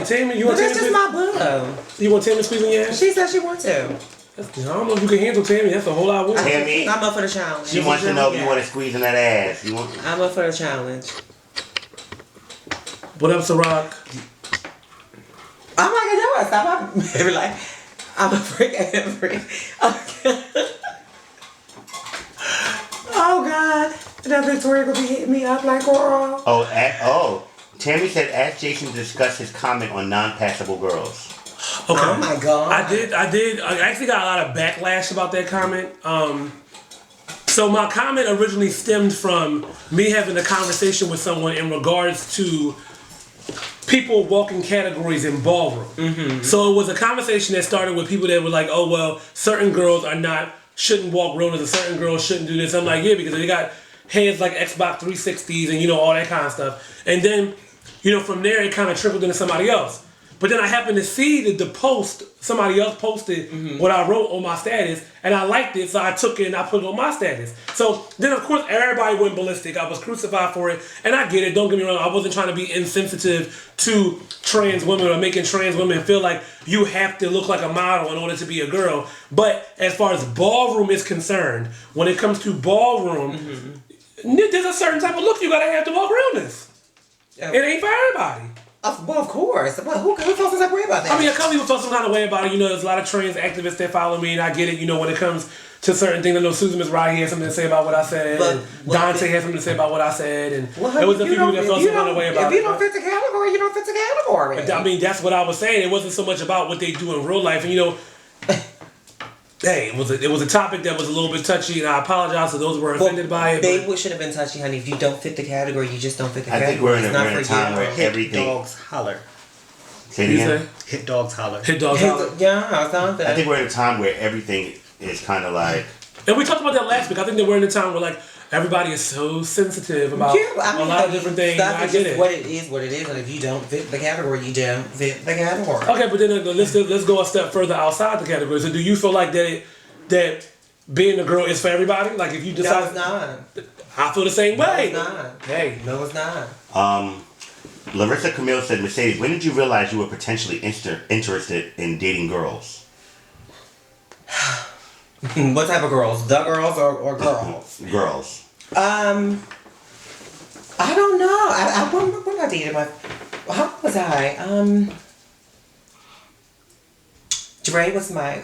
Tammy? But that's just my boo. You want Tammy squeezing your ass? She said she wants to. I don't know if you can handle Tammy. That's a whole lot of women. Tammy, I'm up for the challenge. She wants to know if you want to squeeze in that ass. I'm up for the challenge. What up, Ciroc? I'm not gonna do it. Stop. I'm a freak. Okay. Oh God. Now Victoria gonna be hitting me up like, girl. Tammy said, ask Jacen to discuss his comment on non-passable girls. Okay. Oh my God. I did. I actually got a lot of backlash about that comment. So my comment originally stemmed from me having a conversation with someone in regards to people walking categories in Ballroom. Mm-hmm. So it was a conversation that started with people that were like, oh, well, certain girls shouldn't walk rollers and certain girls shouldn't do this. I'm like, yeah, because they got heads like Xbox 360s and, all that kind of stuff. And then, from there, it kind of trickled into somebody else. But then I happened to see the post, somebody else posted what I wrote on my status, and I liked it, so I took it and I put it on my status. So then, of course, everybody went ballistic. I was crucified for it, and I get it. Don't get me wrong. I wasn't trying to be insensitive to trans women or making trans women feel like you have to look like a model in order to be a girl. But as far as Ballroom is concerned, when it comes to Ballroom, there's a certain type of look you gotta have to walk realness. It ain't for everybody. Well, of course. Well, who feels some type of way about that? I mean, a couple people feel some kind of way about it. There's a lot of trans activists that follow me, and I get it. When it comes to certain things, I know Susan Miss Riley had something to say about what I said, and Dante had something to say about what I said, and there was a few people that felt some kind of way about it. If you don't fit the category, you don't fit the category. I mean, that's what I was saying. It wasn't so much about what they do in real life, and hey, it was a topic that was a little bit touchy, and I apologize to those who were offended by it. They should have been touchy, honey. If you don't fit the category, you just don't fit the category. I think we're in a time where everything. Hit dogs holler. Say it again? Hit dogs holler. Hit dogs holler. Yeah, I thought that. I think we're in a time where everything is kind of like. And we talked about that last week. I think that we're in a time where everybody is so sensitive about a lot of different things. I get it. What it is, and if you don't fit the category, you don't fit the category. Okay, but then let's go a step further outside the category. So do you feel like that being a girl is for everybody? Like if you decide, no, it's not. I feel the same way. No, it's not. Hey, no, it's not. Larissa Camille said, Mercedes, when did you realize you were potentially interested in dating girls? What type of girls? The girls or girls? Girls. I don't know. When I dated how was I? Dre was my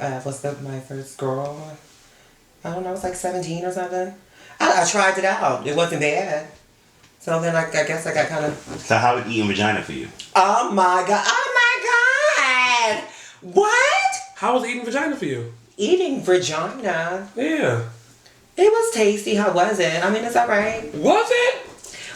my first girl. I don't know. I was like 17 or something. I tried it out. It wasn't bad. So then I guess I got kind of. So how was eating vagina for you? Oh my god! What? How was eating vagina for you? Eating vagina. Yeah. It was tasty. How was it? I mean, it's alright. Was it?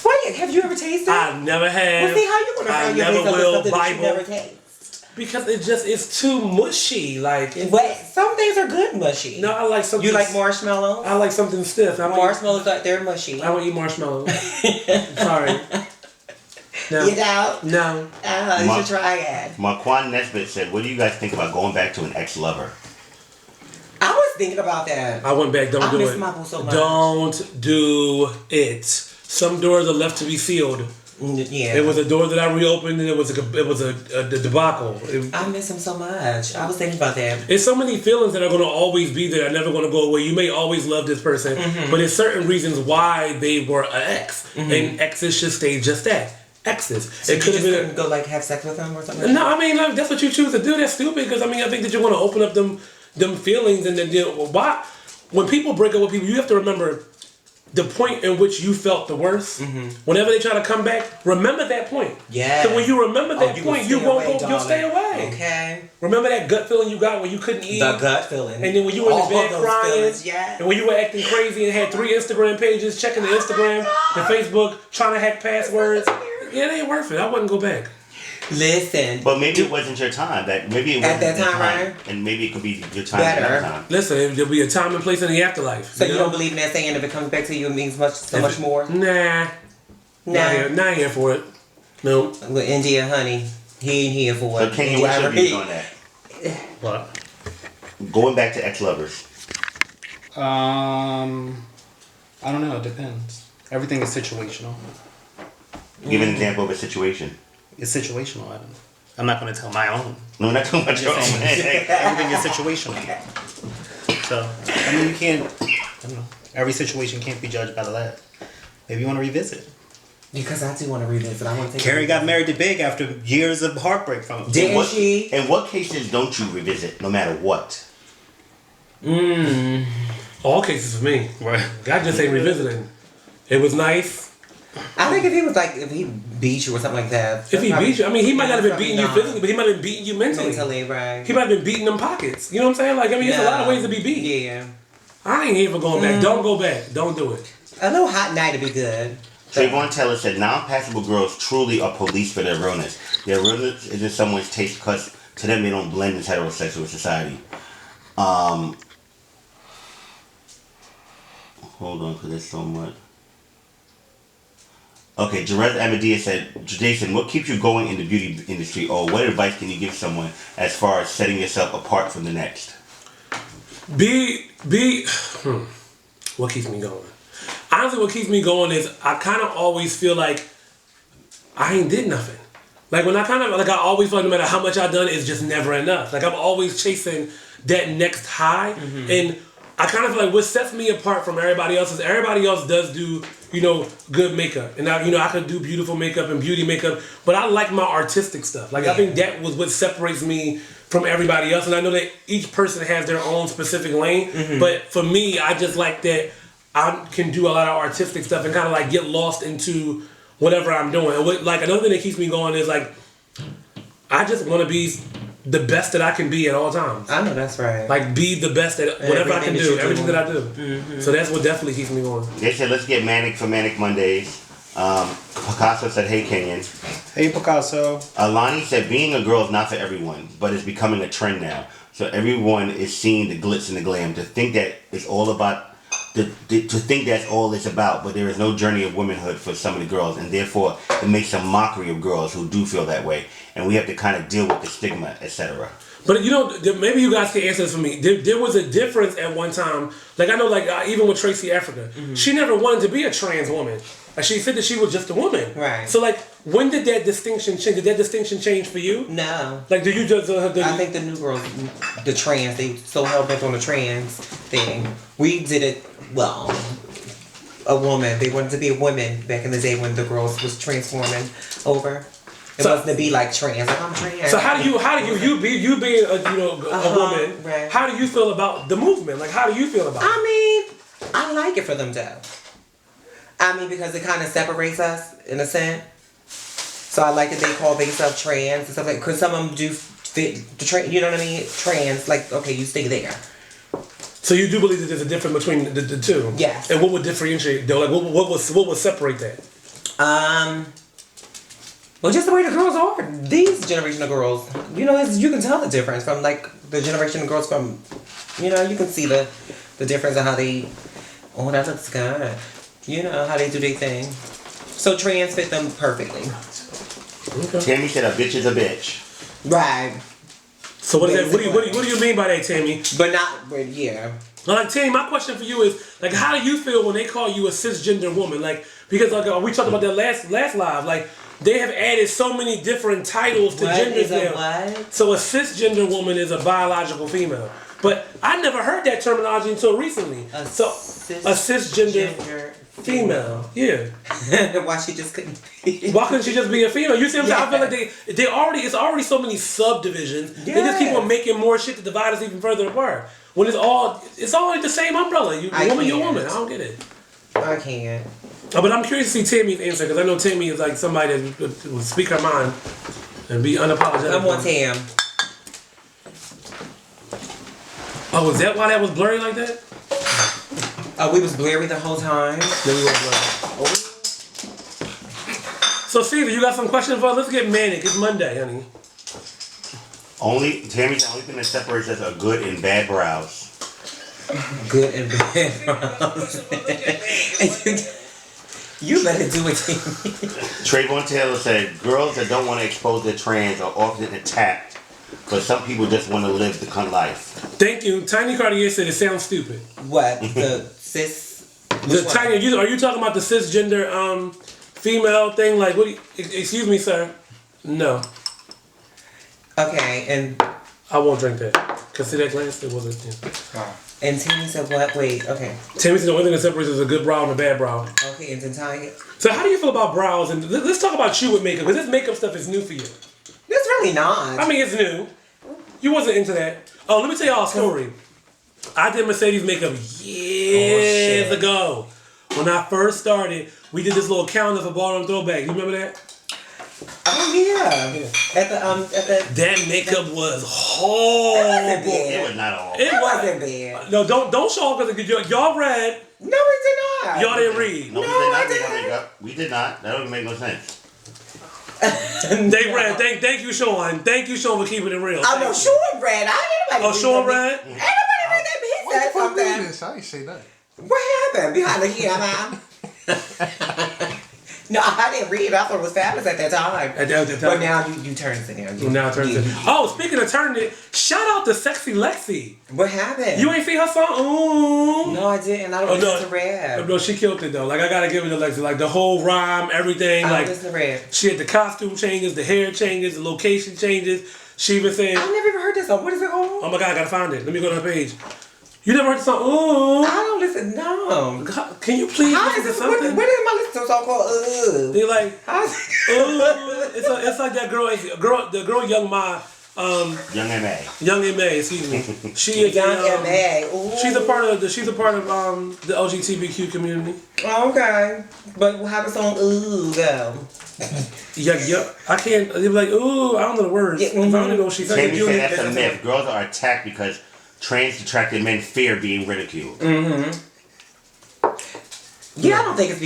Wait, have you ever tasted? I never have. Well, see, how you gonna find your face up with something that you never taste? Because it's too mushy. But some things are good mushy. No, I like something. You like marshmallows? I like something stiff. Marshmallows, they're mushy. I don't eat marshmallows. Sorry. No. You don't? No. Oh, you should try it. Marquand Nesbitt said, what do you guys think about going back to an ex-lover? I was thinking about that. I went back. Don't do it. I miss my boo so much. Don't do it. Some doors are left to be sealed. Yeah. It was a door that I reopened, and it was a debacle. I miss him so much. I was thinking about that. It's so many feelings that are going to always be there. Are never going to go away. You may always love this person, but there's certain reasons why they were an ex, and exes should stay just that. Exes. So it could have been go have sex with them or something. No, I mean that's what you choose to do. That's stupid because I think that you want to open up them feelings and then why when people break up with people, you have to remember the point in which you felt the worst. Whenever they try to come back, remember that point. Yeah. So when you remember that point, you won't go. You'll stay away. Okay. Remember that gut feeling you got when you couldn't eat. The gut feeling. And then when you were in the bed crying. Yeah. And when you were acting crazy and had 3 Instagram pages, checking the Instagram, the Facebook, trying to hack passwords. Yeah, it ain't worth it. I wouldn't go back. Listen. But maybe it wasn't your time. Maybe it wasn't at that time, right? And maybe it could be your time better. At that time. Listen, there'll be a time and place in the afterlife. So you don't believe in that saying if it comes back to you, it means much more? Nah. Not here for it. No. With India, honey, he ain't here for it. So Kenny, what's your views on that? What? Going back to ex-lovers. I don't know. It depends. Everything is situational. Give an example of a situation. It's situational, Evan. I'm not going to tell my own. No, not too much. Everything is situational. So, I mean, you can't, I don't know, every situation can't be judged by the last. Maybe you want to revisit. Because I do want to revisit. I want to take Carrie got married to Big after years of heartbreak from him. Didn't she? In what cases don't you revisit, no matter what? All cases for me. Right. God just ain't revisiting. It was nice. I think if he was like, if he beat you or something like that. If he beat you, I mean, he might not have been probably beating you not. physically, but he might have been beating you mentally. Mentally, right. He might have been beating them pockets. You know what I'm saying? Like, I mean, there's a lot of ways to be beat. Yeah. I ain't even going back. Don't go back. Don't do it. A little hot night would be good. Trayvon Taylor said, non-passable girls truly are police for their realness. Their realness is in someone's taste because to them they don't blend into heterosexual society. Hold on, because there's so much. Okay, Jerez Amadia said, Jason, what keeps you going in the beauty industry, or what advice can you give someone as far as setting yourself apart from the next? What keeps me going? Honestly, what keeps me going is I kind of always feel like I ain't did nothing. Like when I I always feel like no matter how much I've done, it's just never enough. Like I'm always chasing that next high. And I kind of feel like what sets me apart from everybody else is everybody else does do, good makeup. And I could do beautiful makeup and beauty makeup, but I like my artistic stuff. Like I think that was what separates me from everybody else. And I know that each person has their own specific lane, but for me, I just like that I can do a lot of artistic stuff and kind of like get lost into whatever I'm doing. And another thing that keeps me going is like, I just want to be the best that I can be at all times. I know that's right. Like be the best at whatever I can do, everything that I do. So that's what definitely keeps me going. They said, let's get Manic for Manic Mondays. Picasso said, hey, Kenyon. Hey, Picasso. Alani said, being a girl is not for everyone, but it's becoming a trend now. So everyone is seeing the glitz and the glam. To think that it's all about, to think that's all it's about, but there is no journey of womanhood for some of the girls, and therefore it makes a mockery of girls who do feel that way, and we have to kind of deal with the stigma, etc. But maybe you guys can answer this for me. There was a difference at one time. Like I know, even with Tracy Africa, she never wanted to be a trans woman. Like she said that she was just a woman. Right. So when did that distinction change? Did that distinction change for you? No. Like, do you just? I think the new girls, the trans, they so hell bent on the trans thing. We did it. Well, a woman. They wanted to be a woman back in the day when the girls was transforming over. It wasn't to be like trans. Like I'm trans. So how do you being a woman? Right. How do you feel about the movement? Like, how do you feel about it? I mean, I like it for them though. I mean, because it kind of separates us in a sense. So I like that they call themselves trans and stuff like. Because some of them do fit the trans. You know what I mean? Trans. Like, okay, you stay there. So you do believe that there's a difference between the two? Yes. And what would differentiate though? Like what would separate that? Well, just the way the girls are. These generation of girls, you can tell the difference from like the generation of girls from, you can see the difference of how they. Oh, that looks good. How they do their thing. So trans fit them perfectly. Okay. Tammy said a bitch is a bitch. Right. So what is that? What do you mean by that, Tammy? But yeah. Like Tammy, my question for you is like, how do you feel when they call you a cisgender woman? Like because we talked about that last live. Like they have added so many different titles to genders now. What? So a cisgender woman is a biological female. But I never heard that terminology until recently. A cisgender female. Yeah. Why she just couldn't be? Why couldn't she just be a female? You see what I'm saying? I feel like it's already so many subdivisions. They just keep on making more shit to divide us even further apart. When it's all like the same umbrella. You're a woman. I don't get it. I can't. But I'm curious to see Tammy's answer because I know Tammy is like somebody that will speak her mind and be unapologetic. I'm on Tam. Oh, is that why that was blurry like that? We was blurry the whole time. Then we went blurry. So, Caesar, you got some questions for us? Let's get Manic. It's Monday, honey. Tammy's the only thing that separates us are good and bad brows. Good and bad brows. You better do it, Tammy. Trayvon Taylor said, girls that don't want to expose their trans are often attacked, but some people just want to live the cunt life. Thank you. Tiny Cartier said it sounds stupid. What? The cis? Tiny, are you talking about the cisgender female thing? Like, excuse me, sir? No. Okay, and I won't drink that. Cause see that glass? It wasn't. Yeah. and Timmy said what? Wait, okay. Timmy said the only thing that separates is a good brow and a bad brow. Okay, and then Tanya. So how do you feel about brows? And let's talk about you with makeup, because this makeup stuff is new for you. It's really not. I mean, it's new. You wasn't into that. Oh, let me tell y'all a story. I did Mercedes makeup years ago. When I first started, we did this little calendar for Ballroom Throwbacks. You remember that? Oh yeah. At the That makeup was horrible. It was not all. It wasn't bad. No, don't show off because y'all read. No, we did not. Y'all didn't read. No, we did not make our makeup. We did not. That don't make no sense. They read. Thank you, Sean. Thank you, Sean, for keeping it real. I know Sean read. I ain't nobody. Oh, Sean read? Ain't nobody read that, but he What said the fuck something. this? I ain't say nothing. What happened behind the camera? No, I didn't read. I thought it was fabulous at that time. At that time. But now you turned it now. Now it turns it. Oh, speaking of turning it, shout out to Sexy Lexi. What happened? You ain't see her song? Ooh. No, I didn't. I don't listen to rap. No, she killed it though. Like I gotta give it to Lexi. Like the whole rhyme, everything. I Like don't listen to rap. she had the costume changes, the hair changes, the location changes. She even said, I've never even heard this song. What is it called? "Oh my God, I gotta find it. Let me go to her page." You never heard the song? Ooh. I don't listen. No. Can you please How listen is to this? something? What is my listen to a song called? They like, How is it's like that girl, Young Ma, Young M.A. Young M.A. Excuse me. She is Young a, M.A. Ooh. She's a part of the LGBTQ community. Okay. But how the song Ooh go? Yeah. I can't. They be like, ooh, I don't know the words. Yeah, If I don't know what she said. Jamie said that's a myth. Girls are attacked because trans attracted men fear being ridiculed. Yeah, I don't think it's